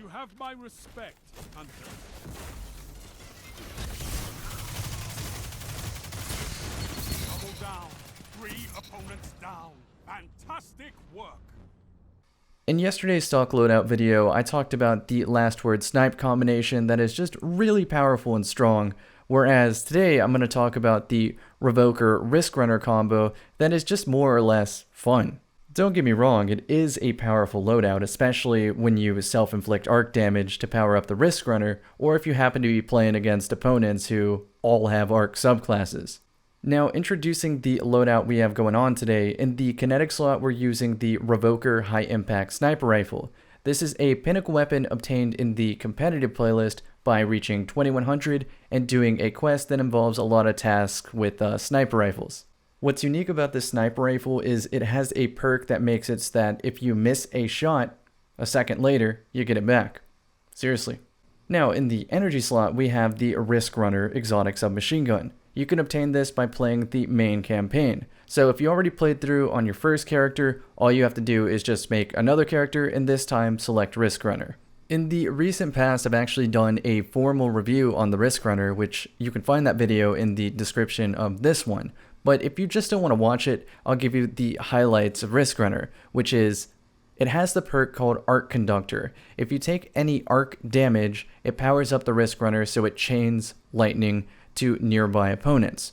You have my respect, Hunter. Double down. 3 opponents down. Fantastic work. In yesterday's stock loadout video, I talked about the last word snipe combination that is just really powerful and strong, whereas today I'm going to talk about the Revoker Riskrunner combo that is just more or less fun. Don't get me wrong, it is a powerful loadout, especially when you self-inflict arc damage to power up the Riskrunner, or if you happen to be playing against opponents who all have arc subclasses. Now, introducing the loadout we have going on today, in the kinetic slot we're using the Revoker High Impact Sniper Rifle. This is a pinnacle weapon obtained in the competitive playlist by reaching 2100 and doing a quest that involves a lot of tasks with sniper rifles. What's unique about this sniper rifle is it has a perk that makes it so that if you miss a shot, a second later, you get it back. Seriously. Now, in the energy slot, we have the Riskrunner Exotic Submachine Gun. You can obtain this by playing the main campaign. So if you already played through on your first character, all you have to do is just make another character and this time select Riskrunner. In the recent past, I've actually done a formal review on the Riskrunner, which you can find that video in the description of this one. But if you just don't want to watch it, I'll give you the highlights of Riskrunner, which is it has the perk called Arc Conductor. If you take any arc damage, it powers up the Riskrunner so it chains lightning to nearby opponents.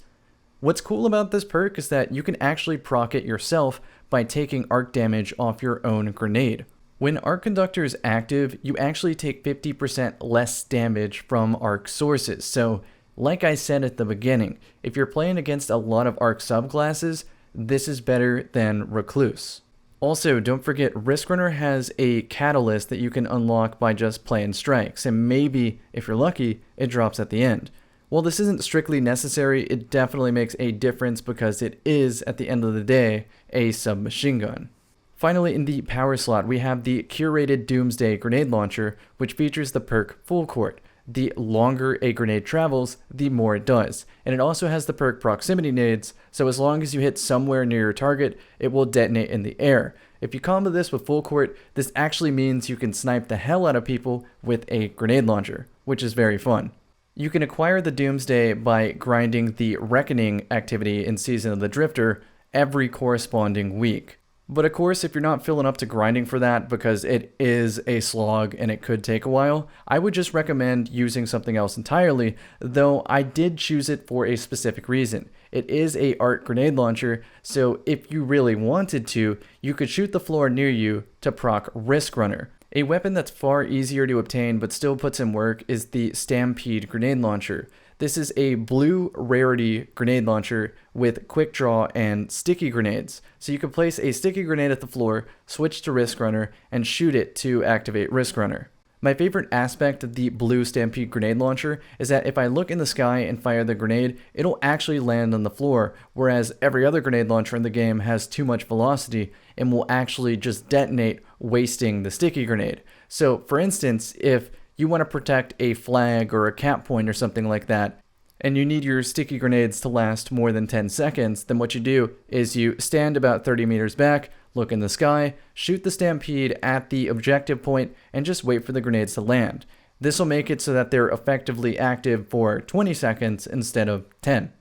What's cool about this perk is that you can actually proc it yourself by taking arc damage off your own grenade. When Arc Conductor is active, you actually take 50% less damage from arc sources. So, like I said at the beginning, if you're playing against a lot of arc subclasses, this is better than Recluse. Also, don't forget, Riskrunner has a catalyst that you can unlock by just playing strikes, and maybe, if you're lucky, it drops at the end. While this isn't strictly necessary, it definitely makes a difference because it is, at the end of the day, a submachine gun. Finally, in the power slot, we have the curated Doomsday grenade launcher, which features the perk Full Court. The longer a grenade travels, the more it does. And it also has the perk Proximity Nades, so as long as you hit somewhere near your target, it will detonate in the air. If you combo this with Full Court, this actually means you can snipe the hell out of people with a grenade launcher, which is very fun. You can acquire the Doomsday by grinding the Reckoning activity in Season of the Drifter every corresponding week. But of course, if you're not filling up to grinding for that because it is a slog and it could take a while, I would just recommend using something else entirely, though I did choose it for a specific reason. It is a arc grenade launcher, so if you really wanted to, you could shoot the floor near you to proc Riskrunner. A weapon that's far easier to obtain but still puts in work is the Stampede grenade launcher. This is a blue rarity grenade launcher with quick draw and sticky grenades. So you can place a sticky grenade at the floor, switch to Riskrunner, and shoot it to activate Riskrunner. My favorite aspect of the blue Stampede grenade launcher is that if I look in the sky and fire the grenade, it'll actually land on the floor, whereas every other grenade launcher in the game has too much velocity and will actually just detonate, wasting the sticky grenade. So for instance, if you want to protect a flag or a cap point or something like that, and you need your sticky grenades to last more than 10 seconds, then what you do is you stand about 30 meters back, look in the sky, shoot the Stampede at the objective point, and just wait for the grenades to land. This will make it so that they're effectively active for 20 seconds instead of 10.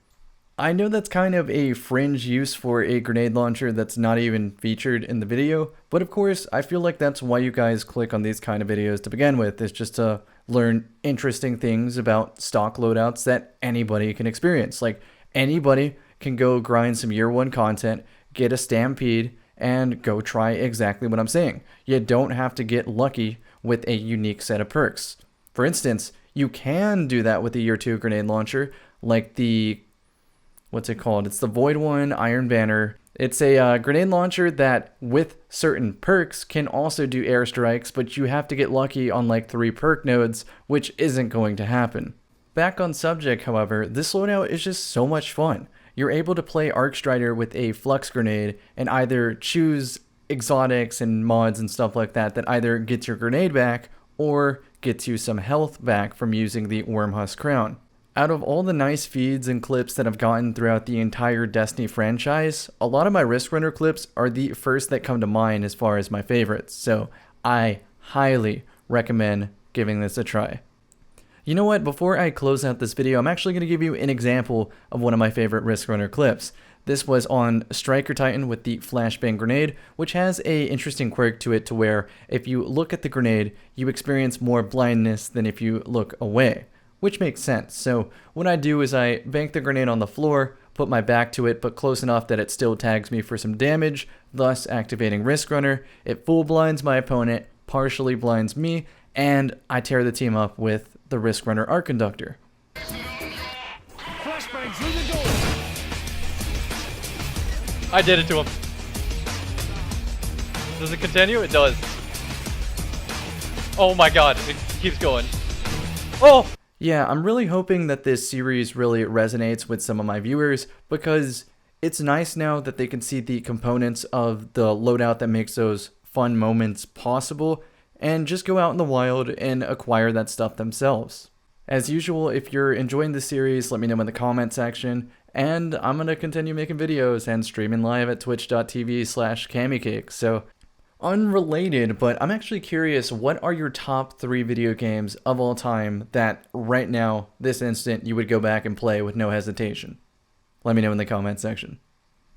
I know that's kind of a fringe use for a grenade launcher that's not even featured in the video, but of course, I feel like that's why you guys click on these kind of videos to begin with, is just to learn interesting things about stock loadouts that anybody can experience. Like, anybody can go grind some year one content, get a Stampede, and go try exactly what I'm saying. You don't have to get lucky with a unique set of perks. For instance, you can do that with the year 2 grenade launcher, like the what's it called? It's the Void One Iron Banner. It's a grenade launcher that, with certain perks, can also do airstrikes, but you have to get lucky on like 3 perk nodes, which isn't going to happen. Back on subject, however, this loadout is just so much fun. You're able to play Arc Strider with a Flux Grenade and either choose exotics and mods and stuff like that that either gets your grenade back or gets you some health back from using the Wormhusk Crown. Out of all the nice feeds and clips that I've gotten throughout the entire Destiny franchise, a lot of my Riskrunner clips are the first that come to mind as far as my favorites, so I highly recommend giving this a try. You know what, before I close out this video, I'm actually going to give you an example of one of my favorite Riskrunner clips. This was on Striker Titan with the Flashbang Grenade, which has a interesting quirk to it to where if you look at the grenade, you experience more blindness than if you look away, which makes sense. So what I do is I bank the grenade on the floor, put my back to it, but close enough that it still tags me for some damage, thus activating Riskrunner. It full blinds my opponent, partially blinds me, and I tear the team up with the Riskrunner Arc Conductor. Flashbang through the door. I did it to him. Does it continue? It does. Oh my god, it keeps going. Oh! Yeah, I'm really hoping that this series really resonates with some of my viewers, because it's nice now that they can see the components of the loadout that makes those fun moments possible, and just go out in the wild and acquire that stuff themselves. As usual, if you're enjoying the series, let me know in the comment section, and I'm going to continue making videos and streaming live at twitch.tv/camicake. So, unrelated, but I'm actually curious, what are your top 3 video games of all time that right now, this instant, you would go back and play with no hesitation? Let me know in the comment section.